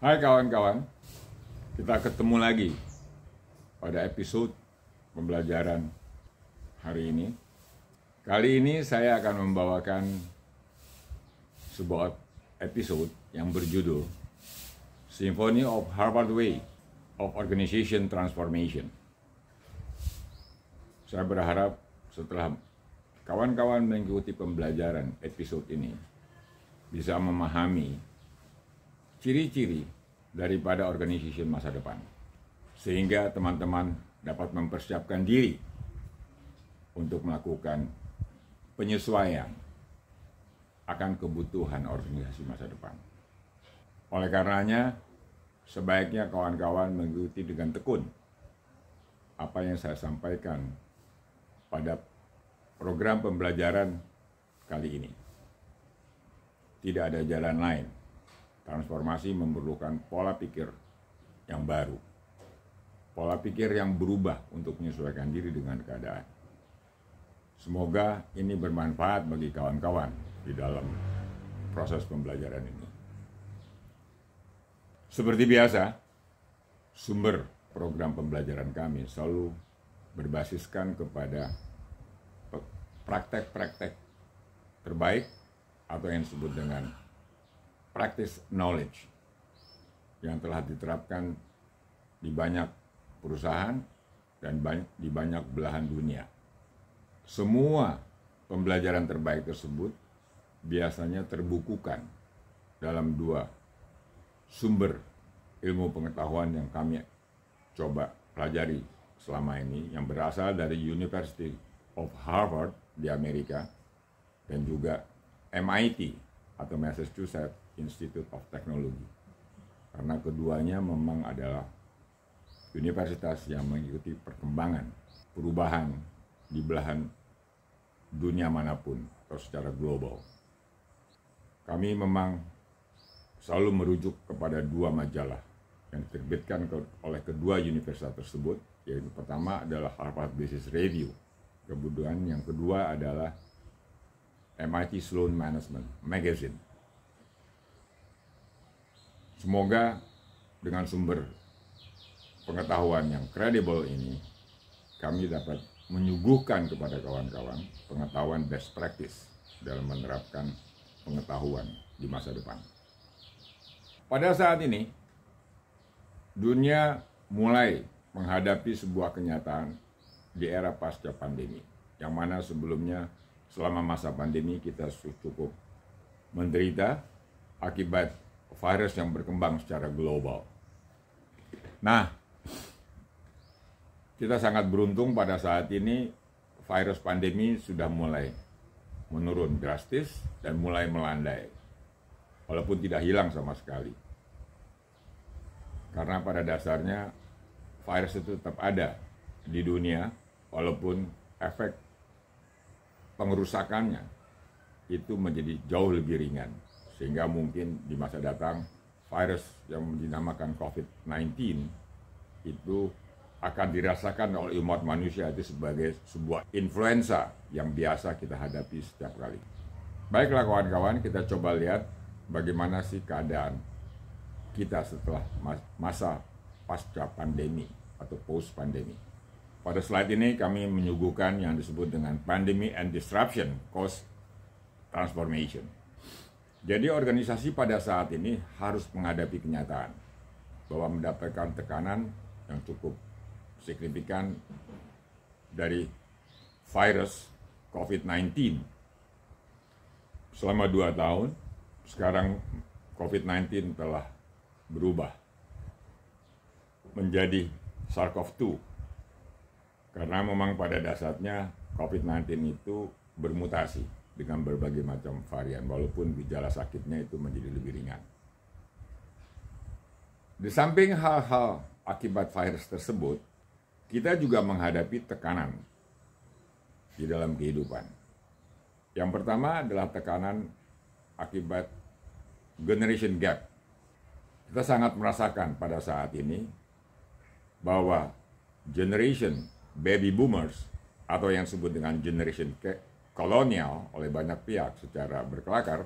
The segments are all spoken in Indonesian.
Hai kawan-kawan, kita ketemu lagi pada episode pembelajaran hari ini. Kali ini saya akan membawakan sebuah episode yang berjudul Symphony of Harvard Way of Organization Transformation. Saya berharap setelah kawan-kawan mengikuti pembelajaran episode ini bisa memahami ciri-ciri daripada organisasi masa depan, sehingga teman-teman dapat mempersiapkan diri untuk melakukan penyesuaian akan kebutuhan organisasi masa depan. Oleh karenanya, sebaiknya kawan-kawan mengikuti dengan tekun apa yang saya sampaikan pada program pembelajaran kali ini. Tidak ada jalan lain. Transformasi memerlukan pola pikir yang baru, pola pikir yang berubah untuk menyesuaikan diri dengan keadaan. Semoga ini bermanfaat bagi kawan-kawan di dalam proses pembelajaran ini. Seperti biasa, sumber program pembelajaran kami selalu berbasiskan kepada praktek-praktek terbaik atau yang disebut dengan practice knowledge yang telah diterapkan di banyak perusahaan dan di banyak belahan dunia. Semua pembelajaran terbaik tersebut biasanya terbukukan dalam dua sumber ilmu pengetahuan yang kami coba pelajari selama ini, yang berasal dari University of Harvard di Amerika dan juga MIT atau Massachusetts Institute of Technology, karena keduanya memang adalah universitas yang mengikuti perkembangan, perubahan di belahan dunia manapun atau secara global. Kami memang selalu merujuk kepada dua majalah yang diterbitkan oleh kedua universitas tersebut, yaitu pertama adalah Harvard Business Review, kemudian yang kedua adalah MIT Sloan Management Magazine. Semoga dengan sumber pengetahuan yang kredibel ini, kami dapat menyuguhkan kepada kawan-kawan pengetahuan best practice dalam menerapkan pengetahuan di masa depan. Pada saat ini, dunia mulai menghadapi sebuah kenyataan di era pasca pandemi, yang mana sebelumnya selama masa pandemi kita cukup menderita akibat virus yang berkembang secara global. Nah, kita sangat beruntung pada saat ini virus pandemi sudah mulai menurun drastis dan mulai melandai, walaupun tidak hilang sama sekali. Karena pada dasarnya virus itu tetap ada di dunia, walaupun efek pengerusakannya itu menjadi jauh lebih ringan. Sehingga mungkin di masa datang virus yang dinamakan COVID-19 itu akan dirasakan oleh umat manusia itu sebagai sebuah influenza yang biasa kita hadapi setiap kali. Baiklah kawan-kawan, kita coba lihat bagaimana sih keadaan kita setelah masa pasca pandemi atau post pandemi. Pada slide ini kami menyuguhkan yang disebut dengan Pandemic and Disruption Cost Transformation. Jadi organisasi pada saat ini harus menghadapi kenyataan bahwa mendapatkan tekanan yang cukup signifikan dari virus COVID-19. Selama 2 tahun, sekarang COVID-19 telah berubah menjadi SARS-CoV-2. Karena memang pada dasarnya COVID-19 itu bermutasi dengan berbagai macam varian, walaupun gejala sakitnya itu menjadi lebih ringan. Di samping hal-hal akibat virus tersebut, kita juga menghadapi tekanan di dalam kehidupan. Yang pertama adalah tekanan akibat generation gap. Kita sangat merasakan pada saat ini bahwa generation baby boomers atau yang disebut dengan generation kolonial oleh banyak pihak secara berkelakar,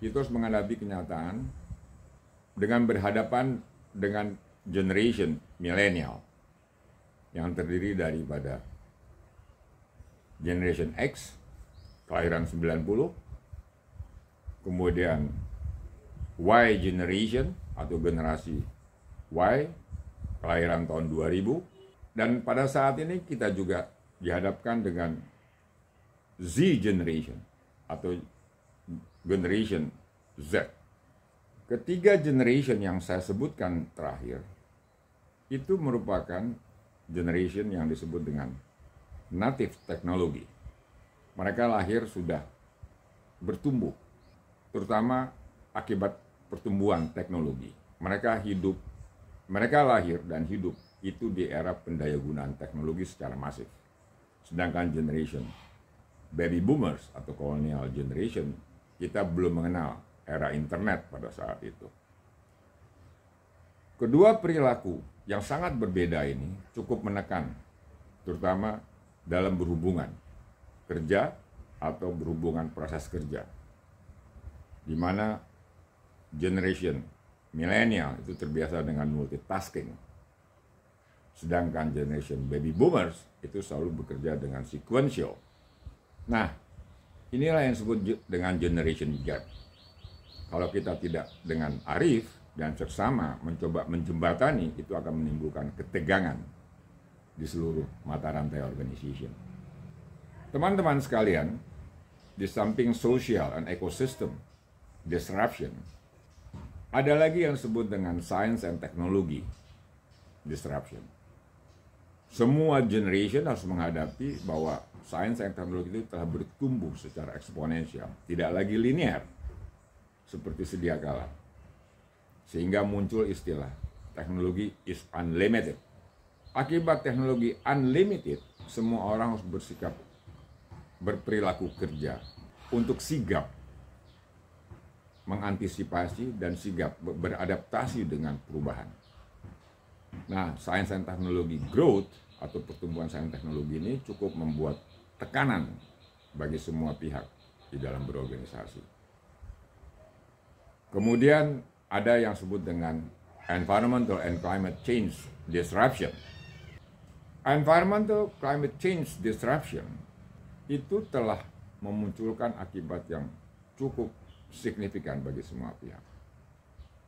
itu harus menghadapi kenyataan dengan berhadapan dengan generation milenial yang terdiri daripada generation X, kelahiran 90, kemudian Y generation atau generasi Y, kelahiran tahun 2000, dan pada saat ini kita juga dihadapkan dengan Z generation atau generation Z. Ketiga generation yang saya sebutkan terakhir itu merupakan generation yang disebut dengan native teknologi. Mereka lahir sudah bertumbuh, terutama akibat pertumbuhan teknologi. Mereka lahir dan hidup itu di era pendayagunaan teknologi secara masif. Sedangkan generation baby boomers atau colonial generation, kita belum mengenal era internet pada saat itu. Kedua perilaku yang sangat berbeda ini cukup menekan, terutama dalam berhubungan kerja atau berhubungan proses kerja, di mana generation milenial itu terbiasa dengan multitasking, sedangkan generation baby boomers itu selalu bekerja dengan sequential. Nah, inilah yang disebut dengan generation gap. Kalau kita tidak dengan arif dan seksama mencoba menjembatani, itu akan menimbulkan ketegangan di seluruh mata rantai organization. Teman-teman sekalian, di samping social and ecosystem disruption, ada lagi yang disebut dengan science and technology disruption. Semua generation harus menghadapi bahwa science and technology itu telah bertumbuh secara eksponensial, tidak lagi linear seperti sedia kala. Sehingga muncul istilah teknologi is unlimited. Akibat teknologi unlimited, semua orang harus berperilaku kerja untuk sigap mengantisipasi dan sigap beradaptasi dengan perubahan. Nah, science and technology growth atau pertumbuhan sains teknologi ini cukup membuat tekanan bagi semua pihak di dalam berorganisasi. Kemudian ada yang disebut dengan environmental and climate change disruption. Environmental climate change disruption itu telah memunculkan akibat yang cukup signifikan bagi semua pihak.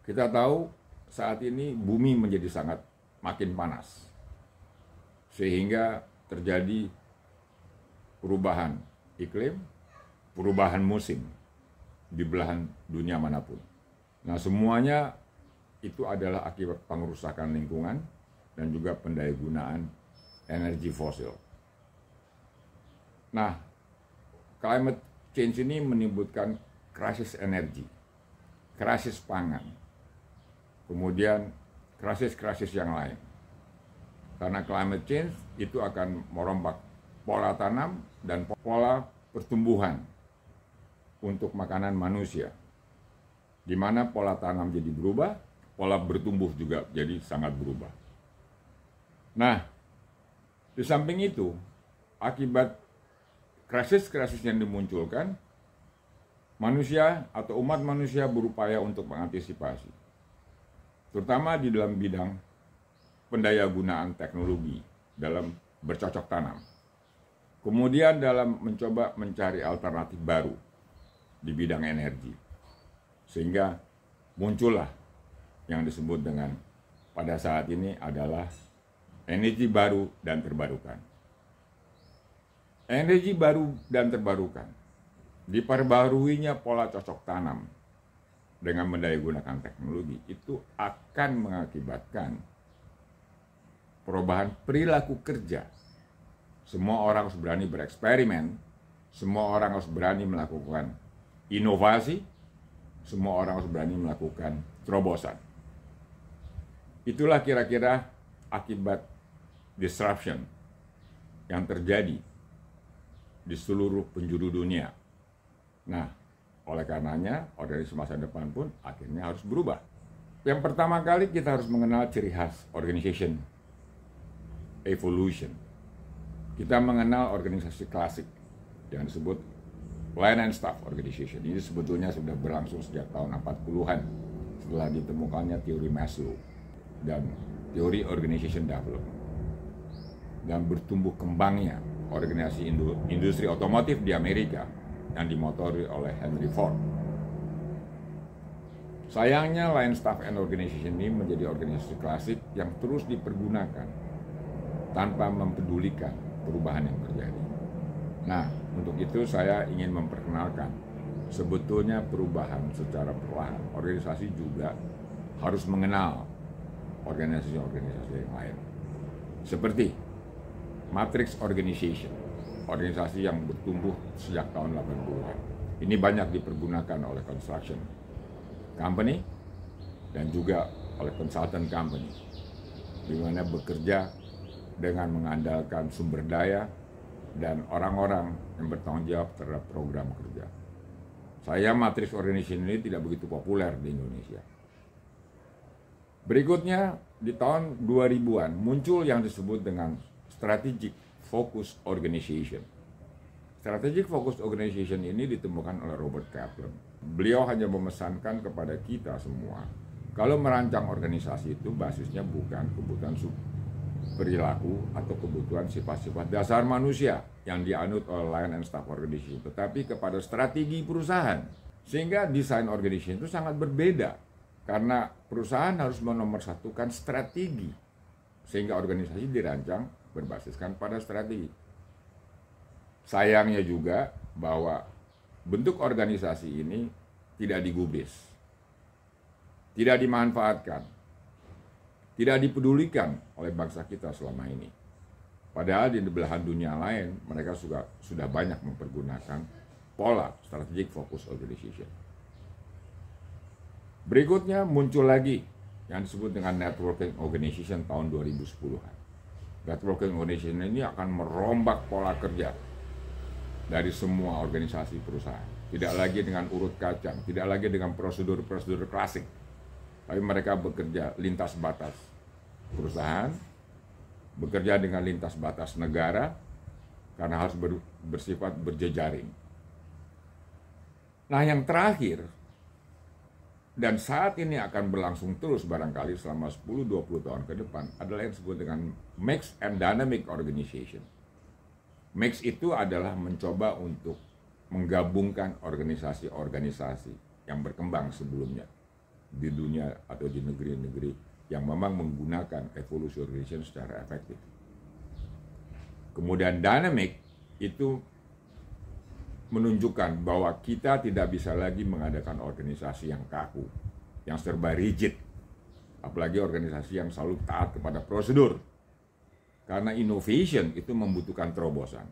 Kita tahu saat ini bumi menjadi sangat makin panas, sehingga terjadi perubahan iklim, perubahan musim di belahan dunia manapun. Nah, semuanya itu adalah akibat pengerusakan lingkungan dan juga pendayagunaan energi fosil. Nah, climate change ini menimbulkan krisis energi, krisis pangan, kemudian krisis-krisis yang lain. Karena climate change itu akan merombak pola tanam dan pola pertumbuhan untuk makanan manusia, di mana pola tanam jadi berubah, pola bertumbuh juga jadi sangat berubah. Nah, di samping itu, akibat krisis-krisis yang dimunculkan, manusia atau umat manusia berupaya untuk mengantisipasi, terutama di dalam bidang pendayagunaan teknologi dalam bercocok tanam. Kemudian dalam mencoba mencari alternatif baru di bidang energi. Sehingga muncullah yang disebut dengan pada saat ini adalah energi baru dan terbarukan. Energi baru dan terbarukan, diperbaruinya pola cocok tanam dengan mendayagunakan teknologi, itu akan mengakibatkan perubahan perilaku kerja. Semua orang harus berani bereksperimen, semua orang harus berani melakukan inovasi, semua orang harus berani melakukan terobosan. Itulah kira-kira akibat disruption yang terjadi di seluruh penjuru dunia. Nah, oleh karenanya organisasi masa depan pun akhirnya harus berubah. Yang pertama kali kita harus mengenal ciri khas organization evolution. Kita mengenal organisasi klasik yang disebut line and staff organization. Ini sebetulnya sudah berlangsung sejak tahun 40-an setelah ditemukannya teori Maslow dan teori organization development dan bertumbuh kembangnya organisasi industri otomotif di Amerika yang dimotori oleh Henry Ford. Sayangnya Line Staff and Organization ini menjadi organisasi klasik yang terus dipergunakan tanpa mempedulikan perubahan yang terjadi. Nah, untuk itu saya ingin memperkenalkan sebetulnya perubahan secara perlahan. Organisasi juga harus mengenal organisasi-organisasi yang lain. Seperti Matrix Organization, organisasi yang bertumbuh sejak tahun 80-an. Ini banyak dipergunakan oleh construction company dan juga oleh consultant company, di mana bekerja dengan mengandalkan sumber daya dan orang-orang yang bertanggung jawab terhadap program kerja. Saya Matrix Organization ini tidak begitu populer di Indonesia. Berikutnya di tahun 2000-an muncul yang disebut dengan Strategic Focus Organization. Strategic Focus Organization ini ditemukan oleh Robert Kaplan. Beliau hanya memesankan kepada kita semua, kalau merancang organisasi itu basisnya bukan kebutuhan perilaku atau kebutuhan sifat-sifat dasar manusia yang dianut oleh Line and Staff Organization, tetapi kepada strategi perusahaan. Sehingga desain organization itu sangat berbeda, karena perusahaan harus menomorsatukan strategi, sehingga organisasi dirancang berbasiskan pada strategi. Sayangnya juga bahwa bentuk organisasi ini tidak digubris, tidak dimanfaatkan, tidak dipedulikan oleh bangsa kita selama ini. Padahal di belahan dunia lain mereka sudah banyak mempergunakan pola strategic focus organization. Berikutnya muncul lagi yang disebut dengan networking organization tahun 2010-an. Networking organization ini akan merombak pola kerja dari semua organisasi perusahaan. Tidak lagi dengan urut kacang, tidak lagi dengan prosedur-prosedur klasik, tapi mereka bekerja lintas batas perusahaan, bekerja dengan lintas batas negara, karena harus bersifat berjejaring. Nah, yang terakhir, dan saat ini akan berlangsung terus barangkali selama 10-20 tahun ke depan, adalah yang disebut dengan Mixed and Dynamic Organization. Mix itu adalah mencoba untuk menggabungkan organisasi-organisasi yang berkembang sebelumnya di dunia atau di negeri-negeri yang memang menggunakan evolusi organization secara efektif. Kemudian dynamic itu menunjukkan bahwa kita tidak bisa lagi mengadakan organisasi yang kaku, yang serba rigid, apalagi organisasi yang selalu taat kepada prosedur. Karena innovation itu membutuhkan terobosan.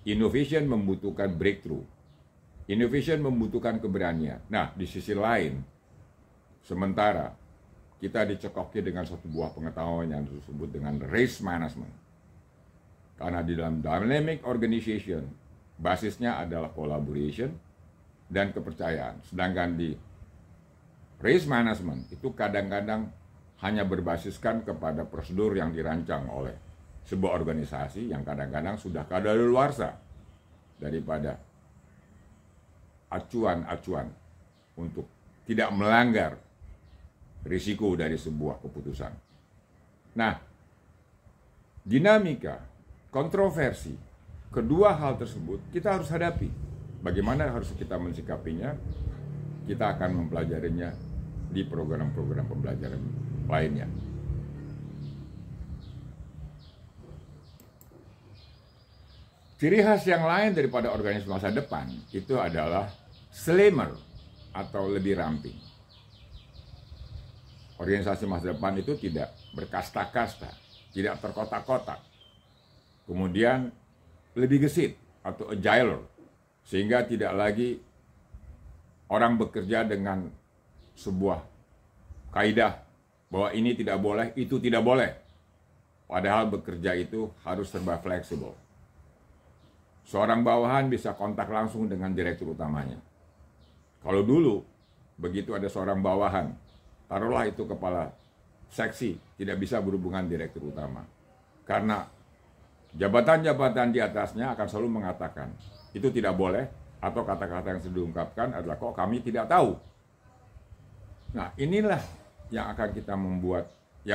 Innovation membutuhkan breakthrough. Innovation membutuhkan keberanian. Nah, di sisi lain, sementara kita dicekoki dengan satu buah pengetahuan yang disebut dengan risk management. Karena di dalam dynamic organization, basisnya adalah collaboration dan kepercayaan. Sedangkan di risk management itu kadang-kadang hanya berbasiskan kepada prosedur yang dirancang oleh sebuah organisasi yang kadang-kadang sudah kadaluarsa daripada acuan-acuan untuk tidak melanggar risiko dari sebuah keputusan. Nah, dinamika, kontroversi, kedua hal tersebut kita harus hadapi. Bagaimana harus kita mensikapinya? Kita akan mempelajarinya di program-program pembelajaran lainnya. Ciri khas yang lain daripada organisasi masa depan itu adalah slimmer atau lebih ramping. Organisasi masa depan itu tidak berkasta-kasta, tidak terkotak-kotak. Kemudian lebih gesit atau agile, sehingga tidak lagi orang bekerja dengan sebuah kaidah bahwa ini tidak boleh, itu tidak boleh. Padahal bekerja itu harus serba fleksibel. Seorang bawahan bisa kontak langsung dengan direktur utamanya. Kalau dulu, begitu ada seorang bawahan, taruhlah itu kepala seksi, tidak bisa berhubungan direktur utama. Karena jabatan-jabatan di atasnya akan selalu mengatakan, itu tidak boleh, atau kata-kata yang sudah diungkapkan adalah, kok kami tidak tahu. Nah, inilah yang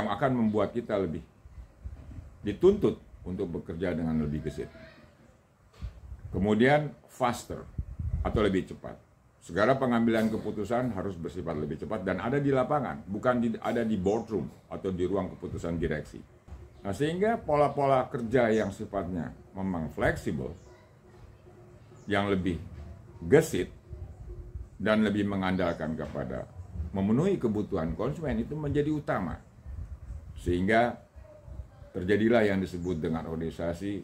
akan membuat kita lebih dituntut untuk bekerja dengan lebih gesit. Kemudian faster atau lebih cepat. Segala pengambilan keputusan harus bersifat lebih cepat dan ada di lapangan, bukan ada di boardroom atau di ruang keputusan direksi. Nah, sehingga pola-pola kerja yang sifatnya memang fleksibel, yang lebih gesit dan lebih mengandalkan kepada memenuhi kebutuhan konsumen itu menjadi utama. Sehingga terjadilah yang disebut dengan organisasi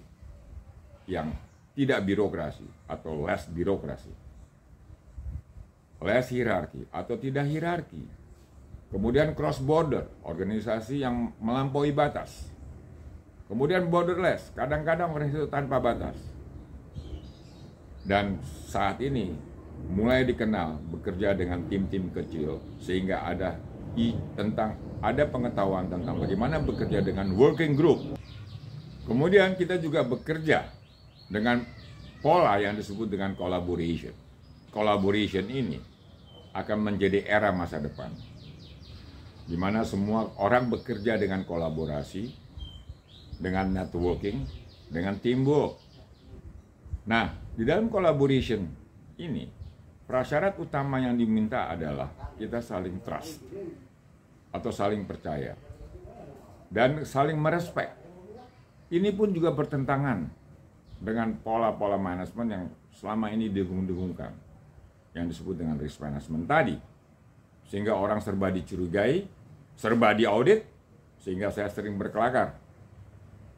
yang tidak birokrasi atau less birokrasi. Less hierarki atau tidak hierarki. Kemudian cross border, organisasi yang melampaui batas. Kemudian borderless, kadang-kadang organisasi tanpa batas. Dan saat ini mulai dikenal bekerja dengan tim-tim kecil sehingga ada pengetahuan tentang bagaimana bekerja dengan working group. Kemudian kita juga bekerja dengan pola yang disebut dengan collaboration. Collaboration ini akan menjadi era masa depan, di mana semua orang bekerja dengan kolaborasi, dengan networking, dengan teamwork. Nah, di dalam collaboration ini, prasyarat utama yang diminta adalah kita saling trust atau saling percaya dan saling merespek. Ini pun juga bertentangan dengan pola-pola manajemen yang selama ini didengung-dengungkan, yang disebut dengan risk management tadi, sehingga orang serba dicurigai, serba diaudit, sehingga saya sering berkelakar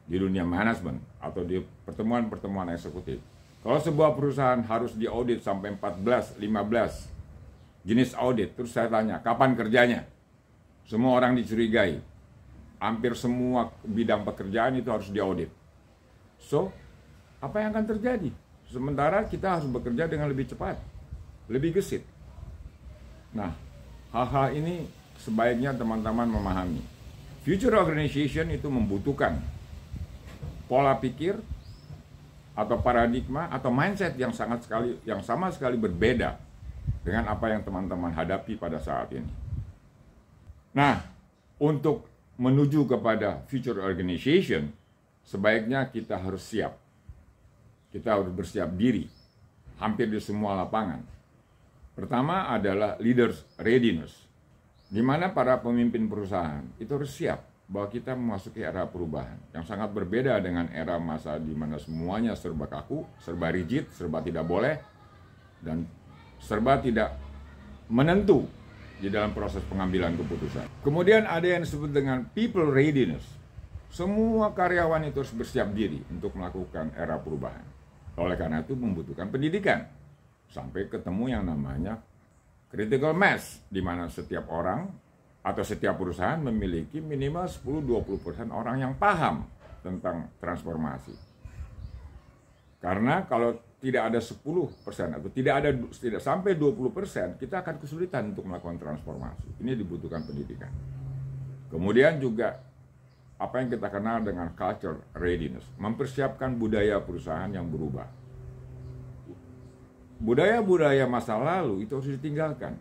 di dunia manajemen atau di pertemuan-pertemuan eksekutif. Kalau sebuah perusahaan harus diaudit sampai 14, 15 jenis audit, terus saya tanya, kapan kerjanya? Semua orang dicurigai, hampir semua bidang pekerjaan itu harus diaudit. So, apa yang akan terjadi? Sementara kita harus bekerja dengan lebih cepat, lebih gesit. Nah, hal-hal ini sebaiknya teman-teman memahami. Future organization itu membutuhkan pola pikir atau paradigma atau mindset yang sama sekali berbeda dengan apa yang teman-teman hadapi pada saat ini. Nah, untuk menuju kepada future organization, sebaiknya kita harus siap. Kita harus bersiap diri hampir di semua lapangan. Pertama adalah leaders readiness, di mana para pemimpin perusahaan itu harus siap bahwa kita memasuki era perubahan yang sangat berbeda dengan era masa di mana semuanya serba kaku, serba rigid, serba tidak boleh, dan serba tidak menentu di dalam proses pengambilan keputusan. Kemudian ada yang disebut dengan people readiness. Semua karyawan itu harus bersiap diri untuk melakukan era perubahan. Oleh karena itu membutuhkan pendidikan sampai ketemu yang namanya critical mass, di mana setiap orang atau setiap perusahaan memiliki minimal 10-20% orang yang paham tentang transformasi. Karena kalau tidak ada 10% atau tidak sampai 20%, kita akan kesulitan untuk melakukan transformasi. Ini dibutuhkan pendidikan. Kemudian juga apa yang kita kenal dengan culture readiness, mempersiapkan budaya perusahaan yang berubah. Budaya-budaya masa lalu itu harus ditinggalkan.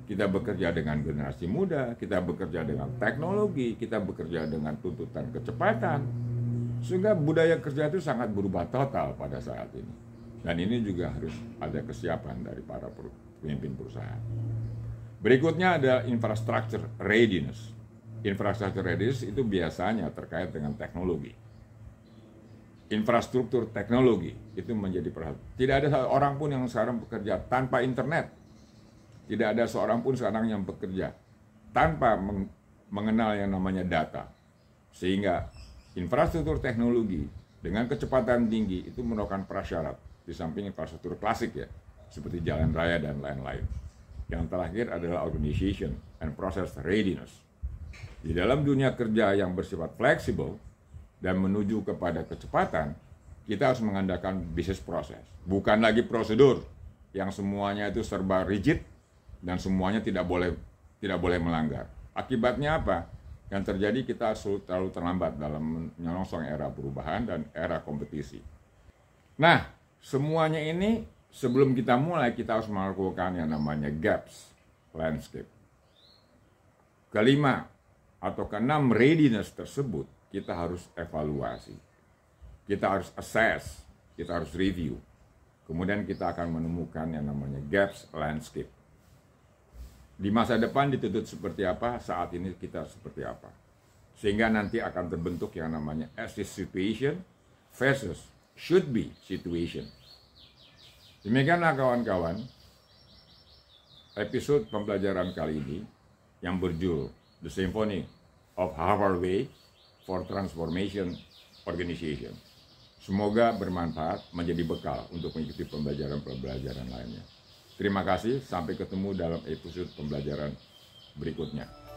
Kita bekerja dengan generasi muda, kita bekerja dengan teknologi, kita bekerja dengan tuntutan kecepatan, sehingga budaya kerja itu sangat berubah total pada saat ini. Dan ini juga harus ada kesiapan dari para pemimpin perusahaan. Berikutnya ada infrastructure readiness. Infrastructure readiness itu biasanya terkait dengan teknologi. Infrastruktur teknologi itu menjadi perhatian. Tidak ada orang pun yang sekarang bekerja tanpa internet. Tidak ada seorang pun sekarang yang bekerja tanpa mengenal yang namanya data. Sehingga infrastruktur teknologi dengan kecepatan tinggi itu merupakan prasyarat di samping infrastruktur klasik ya, seperti jalan raya dan lain-lain. Yang terakhir adalah organization and process readiness. Di dalam dunia kerja yang bersifat fleksibel dan menuju kepada kecepatan, kita harus mengandalkan bisnis proses. Bukan lagi prosedur yang semuanya itu serba rigid dan semuanya tidak boleh melanggar. Akibatnya apa? Yang terjadi kita terlalu terlambat dalam menyongsong era perubahan dan era kompetisi. Nah, semuanya ini sebelum kita mulai kita harus melakukan yang namanya gaps landscape. kelima atau keenam readiness tersebut kita harus evaluasi. Kita harus assess, kita harus review. Kemudian kita akan menemukan yang namanya gaps landscape. Di masa depan dituntut seperti apa, saat ini kita seperti apa. Sehingga nanti akan terbentuk yang namanya as is situation versus should be situation. Demikianlah kawan-kawan, episode pembelajaran kali ini yang berjudul The Symphony of Harvard Way for Transformation Organization. Semoga bermanfaat, menjadi bekal untuk mengikuti pembelajaran-pembelajaran lainnya. Terima kasih, sampai ketemu dalam episode pembelajaran berikutnya.